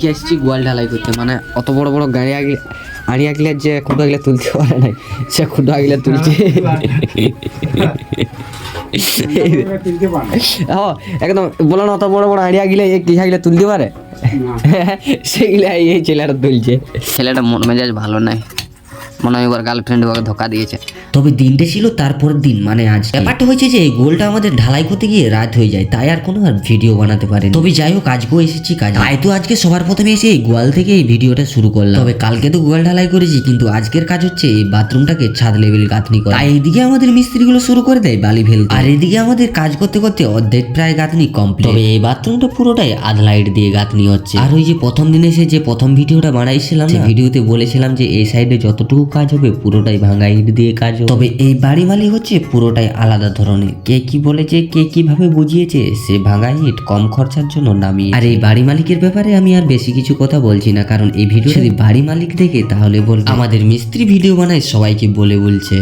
কি আসছি গোয়াল ঢালাই করতে, মানে অত বড় বড় গাড়ি আগলে যে খুঁটো আগলে তুলতে পারে না, সে খুঁটো আগলে তুলছে। একদম বলো না, অত বড় বড় আড়িয়া গিলে আগলে তুলতে পারে, সেগুলো এই ছেলেটা তুলছে। ছেলেটা মন মেজাজ ভালো নাই, মনে হয় ওর গার্লফ্রেন্ড ওকে ধোকা দিয়েছে। তবে দিনটা ছিল তারপরের দিন, মানে আজ ব্যাপারটা হয়েছে যে গোলটা আমাদের ঢালাই করতে গিয়ে রাত হয়ে যায়, তাই আর কোনো আর ভিডিও বানাতে পারি। তবে যাই হোক, আজকেও এসেছি কাজ, তাই তো আজকে সবার প্রথমে এসে এই গোয়াল থেকে এই ভিডিওটা শুরু করলাম। তবে কালকে তো গোয়াল ঢালাই করেছি, কিন্তু আজকের কাজ হচ্ছে এই বাথরুমটাকে ছাদ লেভেল গাঁথনি করা। তাই এইদিকে আমাদের মিস্ত্রিগুলো শুরু করে দেয় বালি ফেলতে, আর এদিকে আমাদের কাজ করতে করতে অর্ধেক প্রায় গাঁথনি কমপ্লিট। তবে এই বাথরুমটা পুরোটাই আধ লাইট দিয়ে গাঁথনি হচ্ছে। আর ওই যে প্রথম দিন এসে যে প্রথম ভিডিওটা বানাইছিলাম, সেই ভিডিওতে বলেছিলাম যে এই সাইডে যতটুকু কাজ হবে পুরোটাই ভাঙা ইট দিয়ে কাজ হবে। তবে এই বাড়ি মালিক হচ্ছে পুরোটাই আলাদা ধরনের, কে কি বলেছে, কে কিভাবে বুঝিয়েছে, সে ভাঙা ইট কম খরচার জন্য নামিয়ে। আর এই বাড়ি মালিকের ব্যাপারে আমি আর বেশি কিছু কথা বলছি না, কারণ এই ভিডিও যদি বাড়ি মালিক দেখে তাহলে বলবে আমাদের মিস্ত্রি ভিডিও বানায় সবাইকে বলে বলছে।